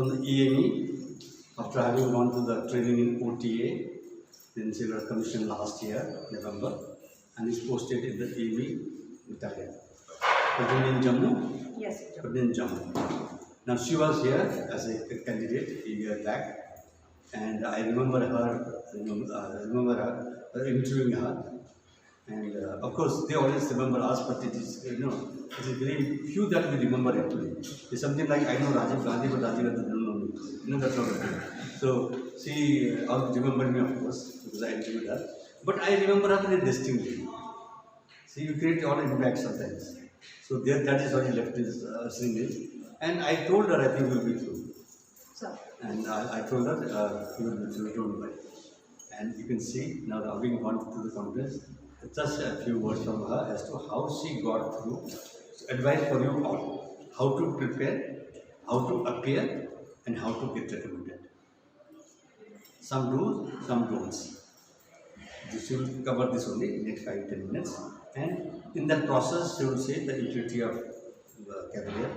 from the EME after having gone to the training in OTA. Then she got commissioned last year, November, and is posted in the EME Battalion. But in Jammu? Yes. But in Jammu. Now she was here as a candidate a year back, and I remember her, interviewing her. And of course, they always remember us, but it is, it is very few that we remember actually. It's something like, I know Rajiv Gandhi, but Rajiv Gandhi don't know me. That's not a thing. So she remembered me, of course, because I interviewed her. But I remember her very distinctly. See, you create your own impact sometimes. So that is what he left his singing. And I told her, I think we will be through. Sir. And I told her, we will be through, don't worry. And you can see, now having gone to the conference, just a few words from her as to how she got through. So advice for you all: how to prepare, how to appear, and how to get recommended. Some do's, some don'ts. She will cover this only in next 5-10 minutes. And in that process, she will say the utility of the cavalier,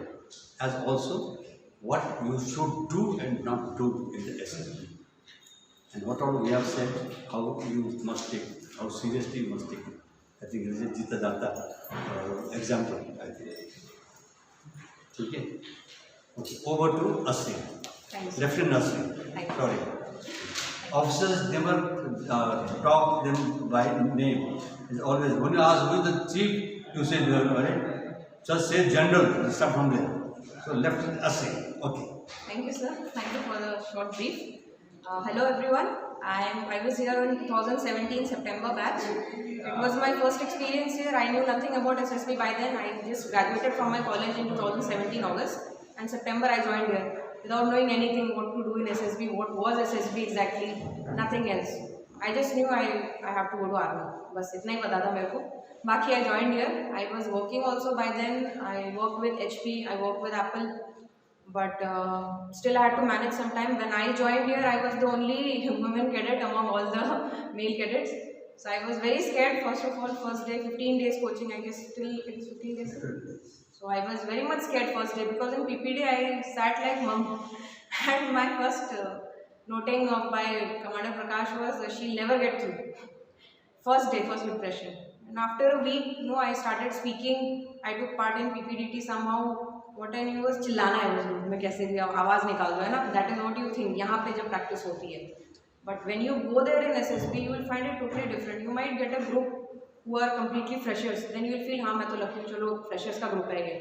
as also what you should do and not do in the SSB. And what all we have said, how you must take, how seriously you must take it. I think this is Jita Data example, I think. Okay. Okay. Over to Asri. Lieutenant Asri. Sorry. Officers never talk them by name. It's always, when you ask who is the chief, you say, right? Just say general, start from there. So Lieutenant Asri. Okay. Thank you, sir. Thank you for the short brief. Hello everyone, I was here in 2017 September batch. It was my first experience here. I knew nothing about SSB by then. I just graduated from my college in 2017 August, and September I joined here without knowing anything what to do in SSB, what was SSB exactly, nothing else. I just knew I have to go to army. बस इतना ही पता था मेरे को. बाकी I joined here. I was working also by then. I worked with HP, I worked with Apple. But still I had to manage some time. When I joined here, I was the only women cadet among all the male cadets. So I was very scared. First of all, first day, 15 days coaching, I guess still it is 15 days. So I was very much scared first day because in PPD I sat like mum. And my first noting of my Commander Prakash was she'll never get through. First day, first impression. And after a week, I started speaking. I took part in PPDT somehow. What I knew was चिल्लाना है उसमें मैं कैसे भी आवाज़ निकाल दो है ना. That is what you think. यहाँ पे जब practice होती है. But when you go there in SSB, you will find it totally different. You might get a group who are completely freshers. Then you will feel हाँ मैं तो lucky चलो freshers का group है ये.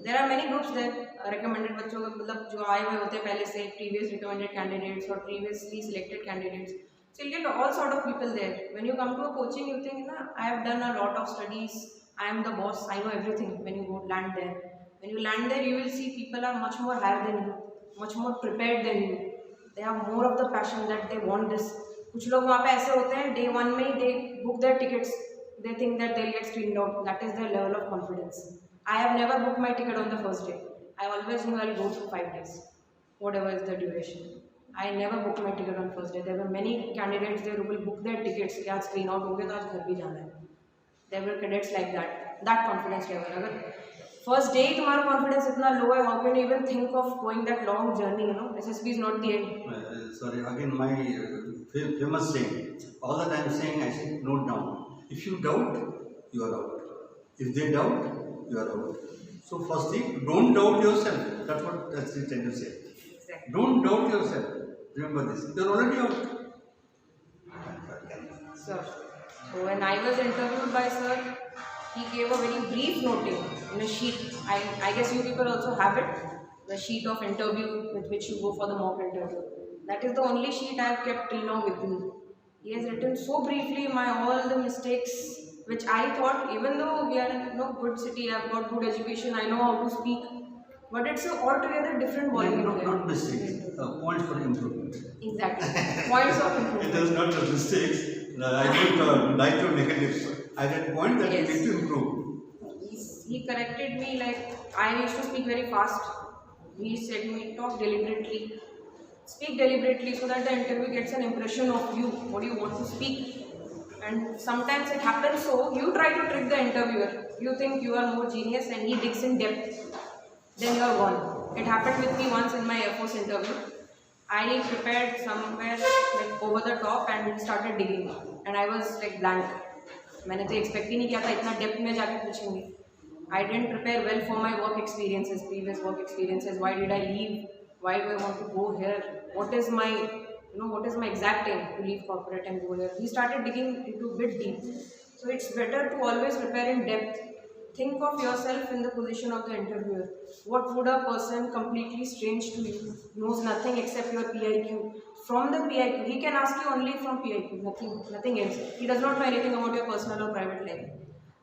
There are many groups there. Recommended बच्चों को मतलब जो आए हुए होते हैं पहले से previous recommended candidates or previously selected candidates. So you get all sort of people there. When you come to a coaching, you think na I have done a lot of studies. I am the boss. I know everything. When you go land there. When you land there, you will see people are much more higher than you, much more prepared than you. They have more of the passion that they want this. कुछ लोग वहाँ पे ऐसे होते हैं, day one में they book their tickets. They think that they'll get screened out. That is their level of confidence. I have never booked my ticket on the first day. I always knew I'll go through 5 days, whatever is the duration. I never booked my ticket on first day. There were many candidates there who will book their tickets. कि आज screen out हो गया तो आज घर भी जाना है. There were cadets like that. That confidence level. अगर first day तुम्हारा confidence इतना low है, how can you even think of going that long journey? SSB is not the end. Sorry, again my famous saying. All the time saying, I say, note down. If you doubt, you are out. If they doubt, you are out. So first thing, don't doubt yourself. That's what that's the trying to say. Exactly. Don't doubt yourself. Remember this. You are already out. Sir, so when I was interviewed by sir, he gave a very brief noting in a sheet. I guess you people also have it, the sheet of interview with which you go for the mock interview. That is the only sheet I have kept till now with me. He has written so briefly all the mistakes which I thought, even though we are in good city, I have got good education, I know how to speak, but it's an altogether different ballgame. Not mistakes, points for improvement. Exactly, points of improvement. It is not the mistakes. I don't like your negatives. I had point that you need to improve. He corrected me like I used to speak very fast. He said me talk deliberately. Speak deliberately so that the interview gets an impression of you, what you want to speak. And sometimes it happens so, you try to trick the interviewer. You think you are more genius and he digs in depth. Then you are gone. It happened with me once in my Air Force interview. I prepared somewhere like over the top and started digging, and I was like blank. मैंने तो expect ही नहीं किया था इतना depth में जाके पूछेंगे. I didn't prepare well for my work experiences, previous work experiences. Why did I leave? Why do I want to go here? What is my, what is my exact aim to leave corporate and go here? We started digging into a bit deep. So it's better to always prepare in depth. Think of yourself in the position of the interviewer. What would a person completely strange to you, knows nothing except your PIQ? From the PIQ, he can ask you only from PIQ, nothing else. He does not know anything about your personal or private life.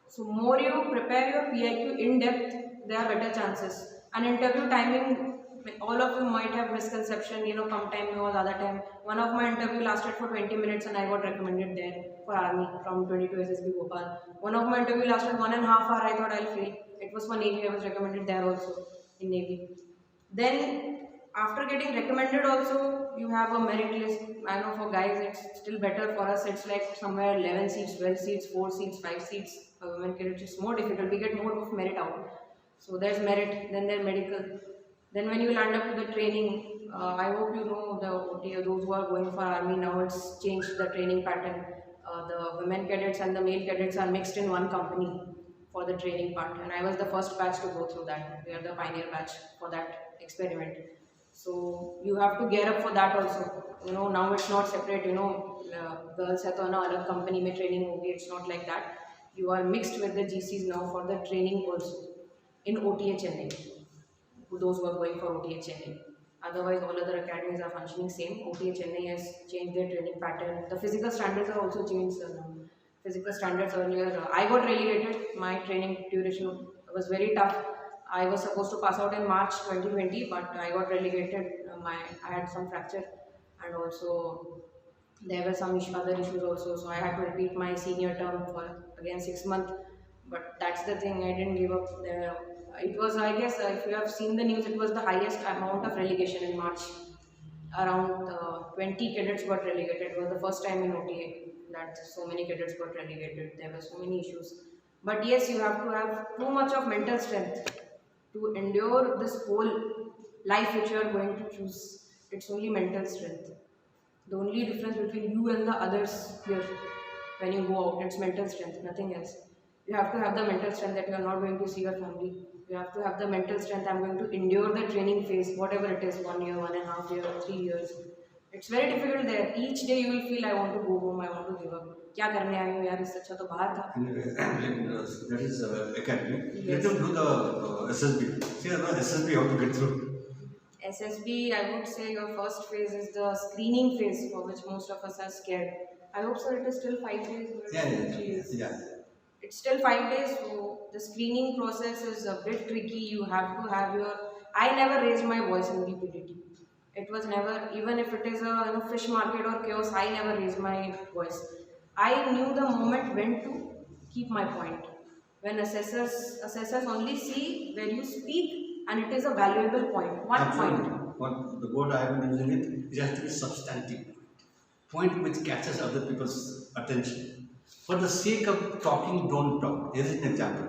So more you prepare your PIQ in depth, there are better chances. And interview timing, all of you might have misconception, come time or other time. One of my interview lasted for 20 minutes and I got recommended there for army from 22 SSB Bhopal. One of my interview lasted 1.5 hours, I thought I'll fail. It was for Navy, I was recommended there also in Navy. Then after getting recommended also, you have a merit list. I know for guys it's still better, for us it's like somewhere 11 seats, 12 seats, 4 seats, 5 seats. For women cadets it's more difficult, we get more of merit out. So there's merit, then there's medical. Then when you land up to the training, I hope you know those who are going for army now, it's changed the training pattern. The women cadets and the male cadets are mixed in one company for the training part, and I was the first batch to go through that. We are the pioneer batch for that experiment. So you have to gear up for that also. Now it's not separate. Girls है तो ना अलग company में training होगी. It's not like that. You are mixed with the GCs now for the training also in OTA Chennai. Those who are going for OTA Chennai. Otherwise, all other academies are functioning same. OTA Chennai has changed their training pattern. The physical standards are also changed. Physical standards earlier, I got relegated. My training duration was very tough. I was supposed to pass out in March 2020, but I got relegated. I had some fracture, and also there were some other issues also. So I had to repeat my senior term for again 6 months. But that's the thing, I didn't give up. It was, I guess, if you have seen the news, it was the highest amount of relegation in March. Around 20 cadets got relegated. It was the first time in OTA that so many cadets got relegated. There were so many issues. But yes, you have to have too much of mental strength to endure this whole life which you are going to choose. It's only mental strength. The only difference between you and the others here when you go out, it's mental strength, nothing else. You have to have the mental strength that you are not going to see your family. You have to have the mental strength, I'm going to endure the training phase, whatever it is, 1 year, 1.5 years, 3 years. It's very difficult there. Each day you will feel, I want to go home, I want to give up. क्या करने आई हूँ यार, इससे अच्छा तो बाहर था. That is academy. Let them do the SSB. See, SSB how to get through. SSB, I would say your first phase is the screening phase, for which most of us are scared. I hope so. It is still 5 days. Yeah. It's still 5 days, so the screening process is a bit tricky. You have to have your. I never raised my voice in DPDT. It was never, even if it is a fish market or chaos, I never raised my voice. I knew the moment when to keep my point. When assessors only see where you speak and it is a valuable point. One Absolutely. point. What the word I have been using it has to be substantive. Point which catches other people's attention. For the sake of talking, don't talk. Here is an example.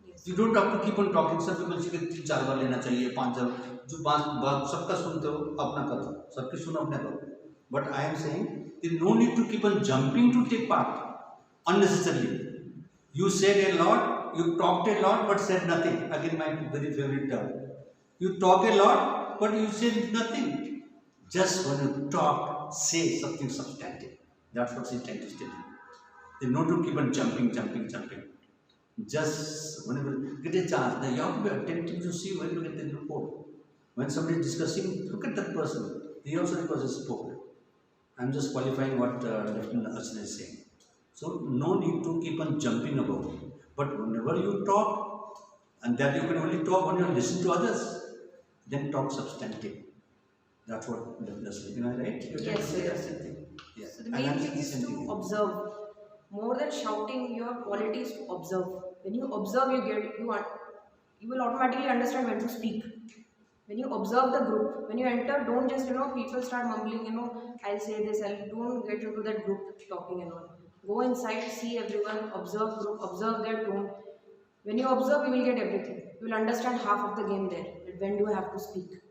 Yes. You don't have to keep on talking. Some people say 3-4 बार लेना चाहिए, 5 बार. जो बात सबका सुनते हो अपना करो, सबकी सुनो अपने करो. But I am saying there is no need to keep on jumping to take part unnecessarily. You said a lot, you talked a lot, but said nothing. Again, my very favorite term. You talk a lot, but you said nothing. Just when you talk, say something substantive. That's what she trying to tell you. They know to keep on jumping. Just whenever get a chance, you have to be attentive to see when you get the report. When somebody is discussing, look at that person. He also spoke. I'm just qualifying what Lieutenant Archana is saying. So no need to keep on jumping about. But whenever you talk, and that you can only talk when you listen to others, then talk substantive. That's what Lieutenant is saying. Am I right? Yes. Yes. So the main thing is to observe. More than shouting, your quality is to observe. When you observe, you will automatically understand when to speak. When you observe the group, when you enter, don't just people start mumbling. I'll say this. Don't get into that group talking and all. Go inside, see everyone, observe group, observe their tone. When you observe, you will get everything. You will understand half of the game there. when do I have to speak,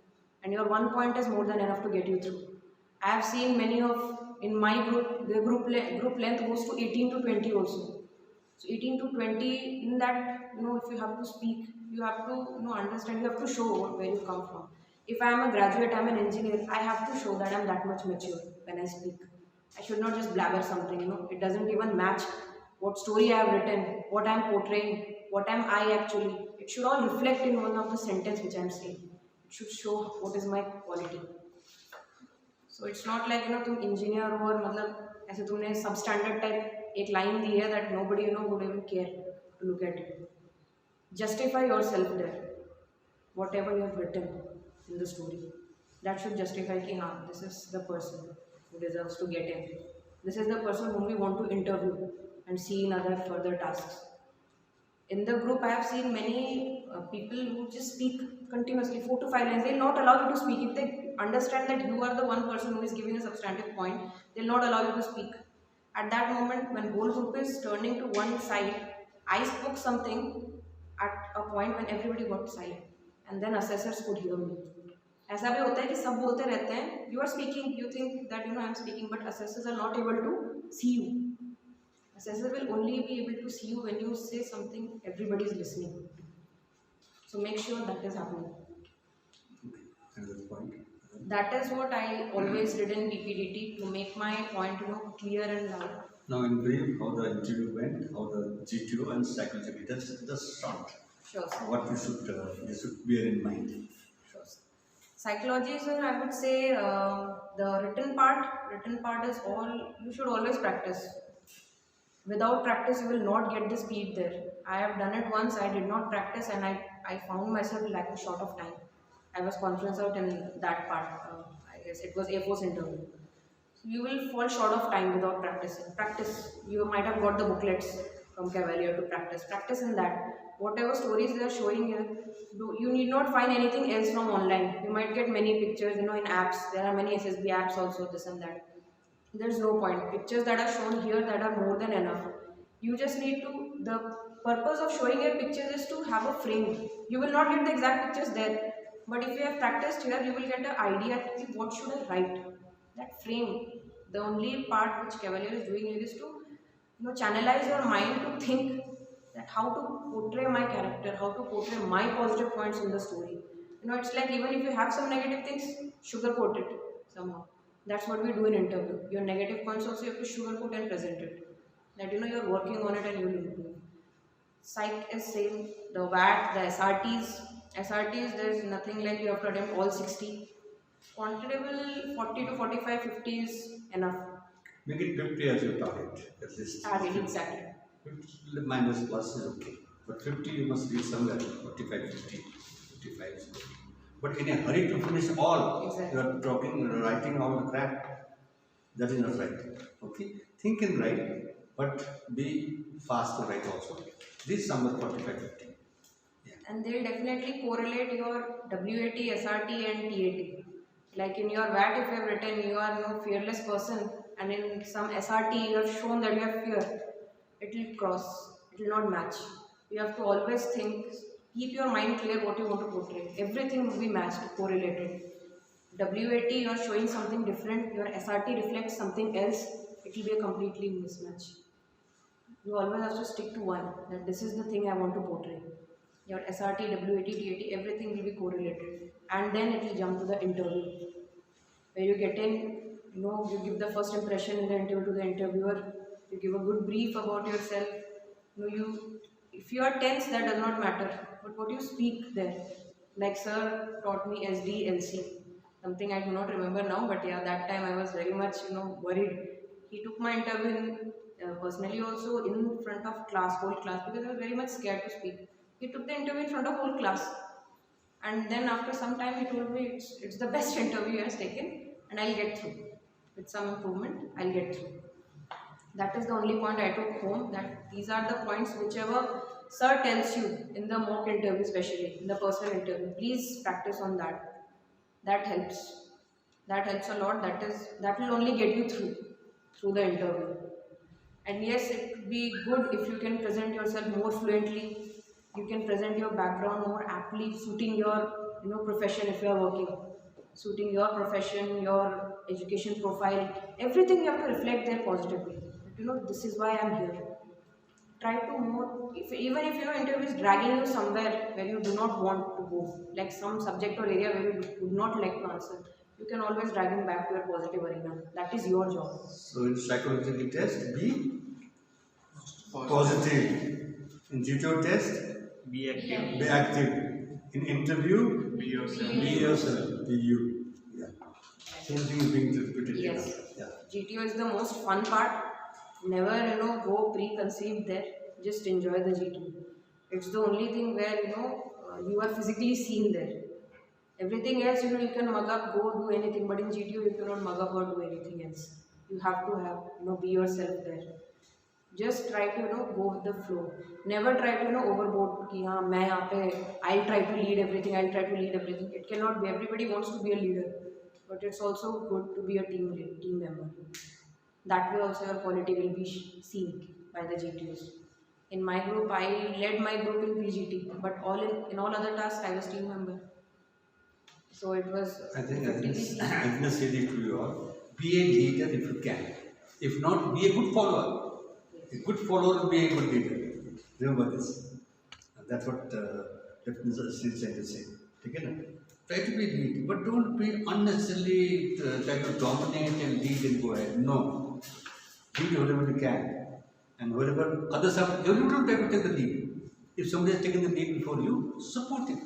and your one point is more than enough to get you through. I have seen many of in my group, the group length goes to 18 to 20 also. So 18 to 20, in that, if you have to speak, you have to, understand, you have to show where you come from. If I am a graduate, I am an engineer, I have to show that I am that much mature when I speak. I should not just blabber something, it doesn't even match what story I have written, what I am portraying, what am I actually. It should all reflect in one of the sentence which I am saying. It should show what is my quality. So it's not like तुम engineer हो और मतलब ऐसे तुमने substandard type एक line दी है that nobody would even care to look at it. Justify yourself there. Whatever you have written in the story, that should justify कि हाँ, this is the person who deserves to get in. This is the person whom we want to interview and see in other further tasks. In the group, I have seen many people who just speak continuously, 4 to 5 lines. They will not allow you to speak. If they understand that you are the one person who is giving a substantive point, they will not allow you to speak. At that moment, when whole group is turning to one side, I spoke something at a point when everybody got silent, and then assessors could hear me. ऐसा भी होता है कि सब बोलते रहते हैं, you are speaking, you think that I am speaking, but assessors are not able to see you. Assessor will only be able to see you when you say something everybody is listening. So make sure that is happening. Another point. That is what I always did in PPDT to make my point clear and loud. Now in brief, how the interview went, how the GTO and psychology, that's just short. Sure, sir. What you should bear in mind. Sure, sir. Psychology, sir, I would say the written part is all, you should always practice. Without practice, you will not get the speed there. I have done it once, I did not practice, and I found myself lacking short of time. I was conference out in that part. I guess it was Air Force interview. So you will fall short of time without practicing. Practice. You might have got the booklets from Cavalier to practice. Practice in that. Whatever stories they are showing here, you need not find anything else from online. You might get many pictures, in apps. There are many SSB apps also, this and that. There's no point. Pictures that are shown here, that are more than enough. You just need to, the purpose of showing your pictures is to have a frame. You will not get the exact pictures there, but if you have practiced here, you will get an idea of what should I write. That frame, the only part which Cavalier is doing here is to channelize your mind to think that how to portray my character, how to portray my positive points in the story. It's like even if you have some negative things, sugarcoat it somehow. That's what we do in interview. Your negative points also you have to sugarcoat and present it. That you're working on it and you will improve. Psych is same. The VAT, the SRTs, there's nothing like you have to attempt all 60. Quantitable 40 to 45, 50 is enough. Make it 50 as your target, at least. Target, exactly. 50 minus plus is okay. But 50 you must reach somewhere, 45, 50, 55 is okay. But in a hurry to finish all, exactly. You are writing all the crap, that is not right. Okay? Think and write, but be fast to write also. This number 45, 50. Yeah. And they'll definitely correlate your WAT, SRT and TAT. Like in your VAT, if you have written you are no fearless person, and in some SRT you have shown that you have fear, it will cross, it will not match. You have to always think, keep your mind clear what you want to portray. Everything will be matched, correlated. WAT, you are showing something different, your SRT reflects something else, it will be a completely mismatch. You always have to stick to one, that this is the thing I want to portray. Your SRT, WAT, TAT, everything will be correlated. And then it will jump to the interview. Where you get in, you give the first impression in the interview to the interviewer, you give a good brief about yourself. If you are tense, that does not matter. But what you speak there, like sir taught me SDLC, something I do not remember now, but yeah, that time I was very much worried. He took my interview personally also in front of class, whole class, because I was very much scared to speak. He took the interview in front of whole class, and then after some time he told me it's the best interview he has taken, and I'll get through. With some improvement, I'll get through. That is the only point I took home, that these are the points whichever sir tells you in the mock interview, especially in the personal interview, please practice on that. That helps. That helps a lot. That will only get you through the interview. And yes, it would be good if you can present yourself more fluently. You can present your background more aptly, suiting your profession if you are working, suiting your profession, your education profile, everything you have to reflect there positively. This is why I'm here. Try to more, if, even if interview is dragging you somewhere where you do not want to go, like some subject or area where you would not like to answer, you can always drag him back to your positive arena. That is your job. So in psychological test, be positive. In GTO test, Be active. be active. In interview, Be yourself. be yourself. Be you. Yeah. Same thing is being repeated. Yes. Yeah. GTO is the most fun part. Never, go preconceived there. Just enjoy the GTO. It's the only thing where, you are physically seen there. Everything else, you can mug up, go do anything, but in GTO, you cannot mug up or do anything else. You have to have, be yourself there. Just try to, go with the flow. Never try to, overboard. Ki, haan, main yahan pe, I'll try to lead everything, I'll try to lead everything. It cannot be. Everybody wants to be a leader. But it's also good to be a team member. That way also your quality will be seen by the GTOs. In my group, I led my group in PGT, but in all other tasks, I was team member. So it was I think effectively seen. I'm going to say this to you all. Be a leader if you can. If not, be a good follower. A good follower will be a good leader. Remember this. That's what definition is saying. Okay? Try to be lead, but don't be unnecessarily try to dominate and lead and go ahead. No. Lead whatever you can. And whatever others have, everyone try to take the lead. If somebody has taken the lead before you, support it.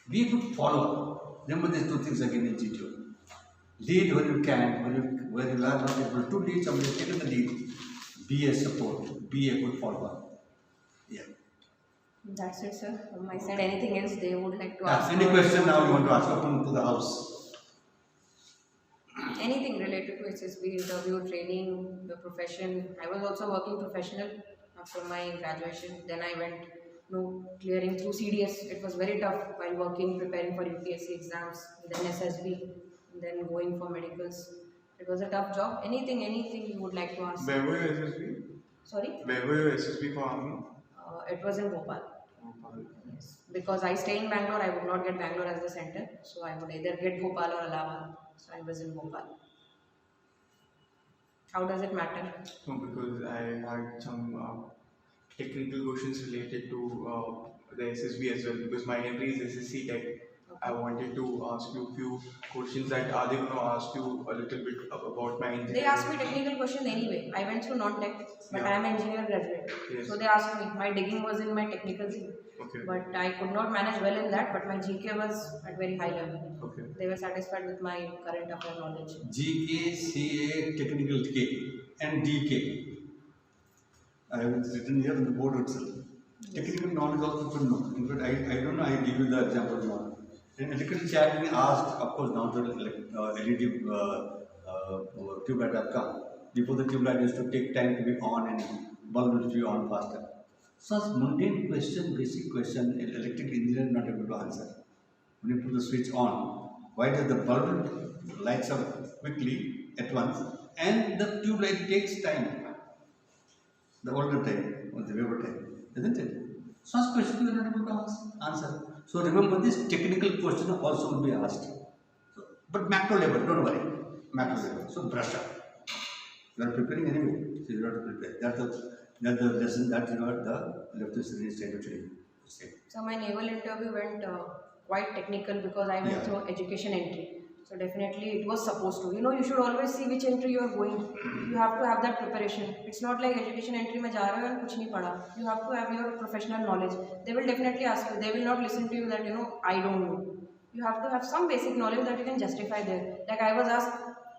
Be a good follower. Remember these two things again in GTO. Lead when you can, when you are not able to lead, somebody has taken the lead. Be a support. Be a good follower. Yeah. That's it, sir. From my side, anything else they would like to Yeah, ask? any question now you want to ask? Open to the house. Anything related to SSB, interview, training, the profession. I was also working professional after my graduation. Then I went, clearing through CDS. It was very tough while working, preparing for UPSC exams, then SSB, then going for medicals. It was a tough job. Anything you would like to ask? Where were your SSB? Sorry? Where were your SSB for army? It was in Bhopal. Yes. Because I stay in Bangalore, I would not get Bangalore as the center. So I would either get Bhopal or Allahabad. So I was in Bhopal. How does it matter? No, because I had some technical questions related to the SSB as well. Because my entry is SSC Tech. I wanted to ask you a few questions that are they going to ask you a little bit about my engineering? They asked me technical questions anyway. I went through non-tech, but Yeah. I am an engineer graduate. Yes. So they asked me. My digging was in my technical thing. Okay. But I could not manage well in that, but my GK was at very high level. Okay. They were satisfied with my current affair knowledge. GK, CA, technical K, and DK. I have it written here on the board itself. Technical knowledge also should know. In fact, I don't know, I give you the example now. In electrical chat, we asked, of course, now the LED tube light have come. Before the tube light used to take time to be on and bulb used to be on faster. Such mundane question, basic question, an electrical engineer not able to answer. When you put the switch on, why does the bulb lights up quickly at once and the tube light takes time? The older time or the Weber time, isn't it? Such question you are not able to answer. So remember this technical question also will be asked. So, but macro level, don't worry. Macro level. So brush up. You are preparing anyway. So you have to prepare. That's the lesson that you are the left is trying to say. So my naval interview went quite technical because I went Yeah. through education entry. So definitely it was supposed to. You should always see which entry you are going. You have to have that preparation. It's not like education entry mein ja rahe ho and kuch nahi padha. You have to have your professional knowledge. They will definitely ask you. They will not listen to you that I don't know. You have to have some basic knowledge that you can justify there. Like I was asked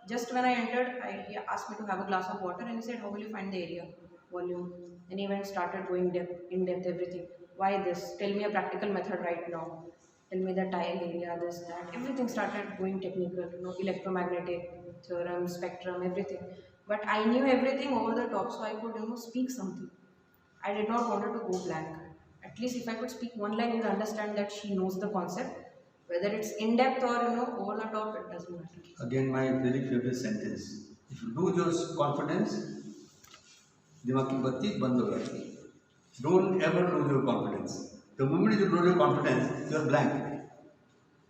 just when I entered, he asked me to have a glass of water and he said, how will you find the area, volume? And he went started going in depth everything. Why this? Tell me a practical method right now. Tell me the tile area, this, that. Everything started going technical, electromagnetic, theorem, spectrum, everything. But I knew everything over the top, so I could, speak something. I did not want to go blank. At least if I could speak one line, you will understand that she knows the concept. Whether it's in depth or, over the top, it doesn't matter. Again, my very favorite sentence. If you lose your confidence, दिमाग की बत्ती बंद हो जाती है. Don't ever lose your confidence. The moment you lose your confidence, you are blank.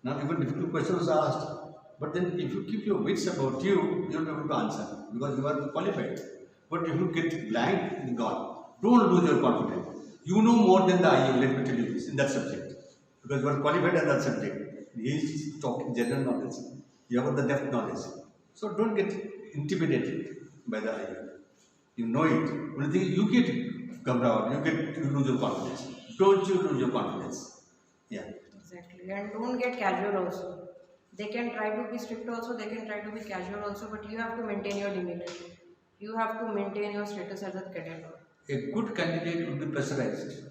Now even difficult question was asked, but then if you keep your wits about you, you'll be able to answer because you are qualified. But if you get blank, you're gone. Don't lose your confidence. You know more than the IU, let me tell you this, in that subject. Because you are qualified in that subject. He is talking general knowledge. You have the depth knowledge. So don't get intimidated by the IU. You know it. When you get gummed you lose your confidence. Don't you lose your confidence. Yeah. Exactly. And don't get casual also. They can try to be strict also, they can try to be casual also, but you have to maintain your demeanor. You have to maintain your status as a cadet. A good candidate will be pressurized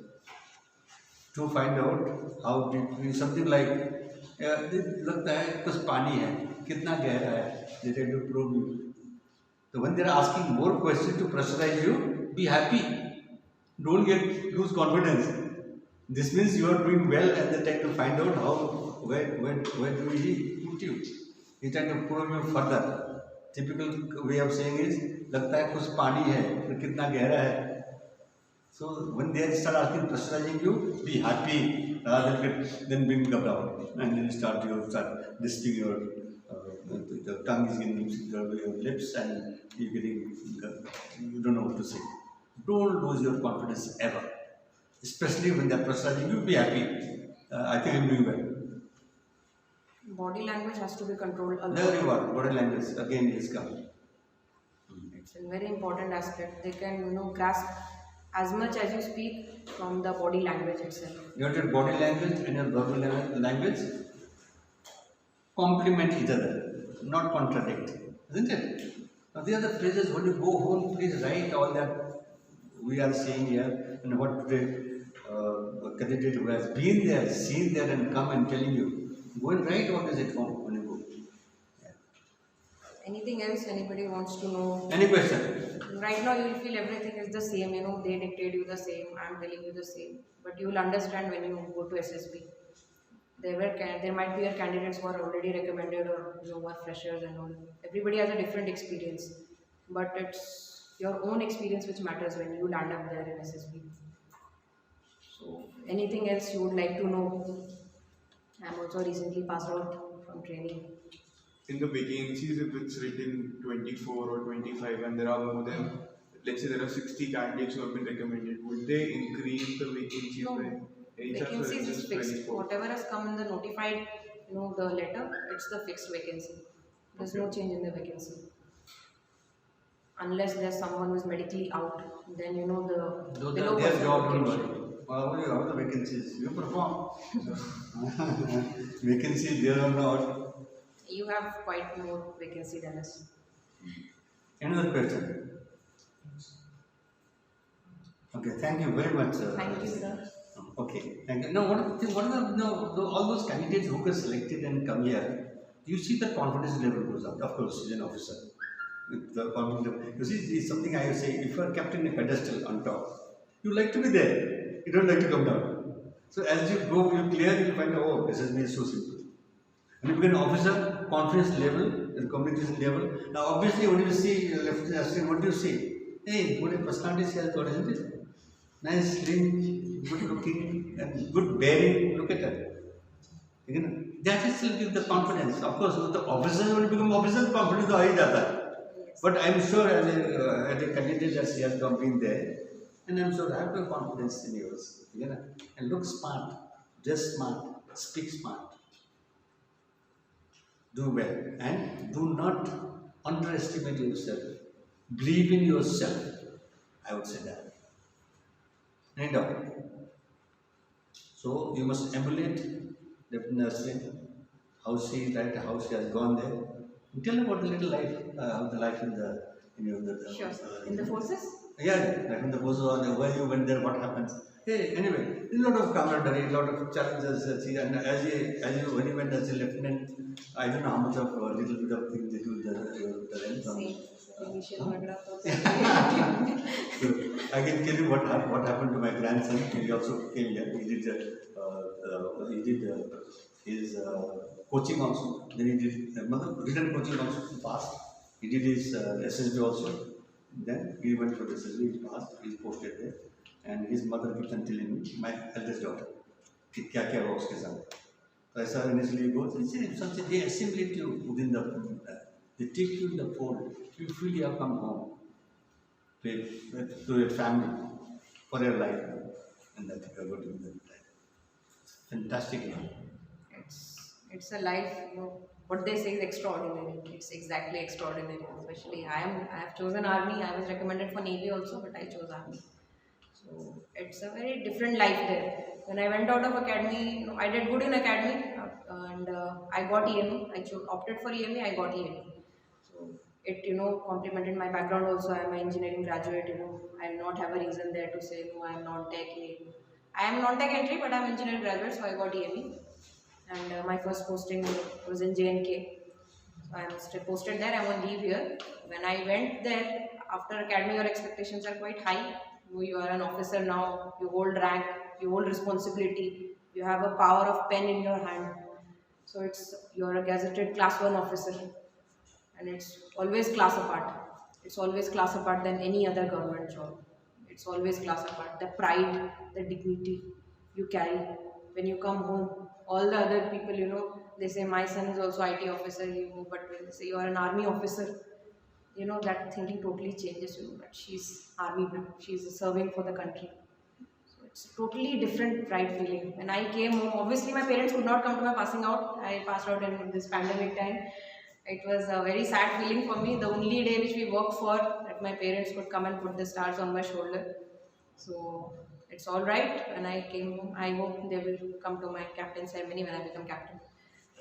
to find out how deeply something like लगता है कुछ पानी है कितना गहरा है they try to probe you. So when they are asking more questions to pressurize you, be happy. Don't lose confidence. This means you are doing well and they try to find out how where do we put you. He try to probe you further. Typical way of saying is लगता है कुछ पानी है फिर कितना गहरा है. So when they start asking, pressurizing you, be happy rather than being down, and then start lisping your the tongue is getting your lips and you don't know what to say. Don't lose your confidence ever, especially when they're pressurizing you. Be happy. I think I'm doing well. Body language has to be controlled a lot. There you are. Body language again is coming. It's a very important aspect. They can grasp as much as you speak from the body language itself. Your body language and your verbal language complement each other, not contradict, isn't it? Now these are the phrases when you go home, please write all that we are saying here and what today a candidate who has been there, seen there and come and telling you. Go and write all this at home when you go. Yeah. Anything else anybody wants to know? Any question? Right now you will feel everything is the same, they dictate you the same, I am telling you the same. But you will understand when you go to SSB. There might be candidates who are already recommended or who are freshers and all. Everybody has a different experience. But it's your own experience which matters when you land up there in SSB. So anything else you would like to know? I am also recently passed out from training. In the vacancies, if it's written 24 or 25 and there are more than, let's say there are 60 candidates who have been recommended, would they increase the vacancies? No, by any chance, or vacancies it's is just fixed. 24? Whatever has come in the notified, the letter, it's the fixed vacancy. There's no change in the vacancy. Unless there's someone who is medically out, then the below Their person job, will don't get worry. How the vacancies? You perform. Vacancies there or not. You have quite more vacancy than us. Another question. Okay, thank you very much. Thank you, sir. Okay, thank you. Now, all those candidates who get selected and come here, you see the confidence level goes up. Of course, he's an officer. With the confidence, you see, it's something I say. If you are kept in a pedestal on top, you like to be there. You don't like to come down. So as you go, you clear, you find oh, this is so simple. When you become an officer, confidence level, and communication level. Now, obviously, when you see left assistant, what do you see? Hey, what a personality he has got, isn't it? Nice, slim, good looking, and good bearing. Look at that. That is still gives the confidence. Of course, the officers, when you become officer, confidence is high jata. But I am sure as a candidate that she has not been there, and I am sure I have no confidence in yours. And look smart, dress smart, speak smart. Do well and do not underestimate yourself. Believe in yourself. I would say that. Any doubt? So you must emulate the nursery, how she is like, how she has gone there. Tell about the little life, the life in the Sure. In the forces? Yeah, like in the forces or where you went there, what happens. Hey, anyway, a lot of camaraderie, a lot of challenges. And when you went as a lieutenant, I don't know how much of a little bit of things they do the length. So I can tell you what happened to my grandson. He also came here. He did his coaching also. Then he did written coaching also. Passed. He did his SSB also. Then he went for the SSB. He passed. He posted there. And his mother keeps on telling me, my eldest daughter, कि क्या क्या हुआ उसके साथ. As I initially go, they assimilate you within the, they take you in the fold. You feel you have come home to your family for your life, and that you are going to do that. Fantastic, It's a life, you know, what they say is extraordinary. It's exactly extraordinary. Especially I have chosen army. I was recommended for navy also, but I chose army. So it's a very different life there. When I went out of academy, you know, I did good in academy, and I got EME. Opted for EME. I got EME. So it, you know, complemented my background also. I am an engineering graduate. You know, I will not have a reason there to say no. I am non-tech. I am non-tech entry, but I am engineering graduate, so I got EME. And my first posting was in JNK. So I am still posted there. I'm on leave here. When I went there, after academy, your expectations are quite high. You are an officer now. You hold rank. You hold responsibility. You have a power of pen in your hand. So you're a gazetted class 1 officer, and it's always class apart. It's always class apart than any other government job. It's always class apart. The pride, the dignity you carry when you come home. All the other people, you know, they say my son is also IT officer, you know, but when they say you are an army officer, you know, that thinking totally changes, you know, that she's army, she's serving for the country. So it's a totally different pride feeling. When I came home, obviously my parents could not come to my passing out. I passed out in this pandemic time. It was a very sad feeling for me. The only day which we worked for, that my parents could come and put the stars on my shoulder. So it's all right. When I came home, I hope they will come to my captain ceremony when I become captain.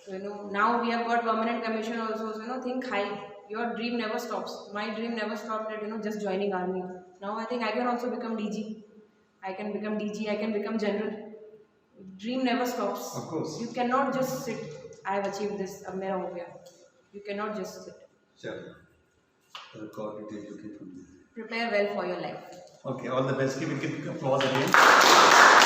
So, you know, now we have got permanent commission also. So, you know, think high. Your dream never stops. My dream never stopped at, you know, just joining army. Now I think I can also become DG. I can become DG. I can become general. Dream never stops. Of course. You cannot just sit. I have achieved this. Ab mera ho gaya. You cannot just sit. Sure. God, it is looking from this. Prepare well for your life. Okay, all the best. Give applause again.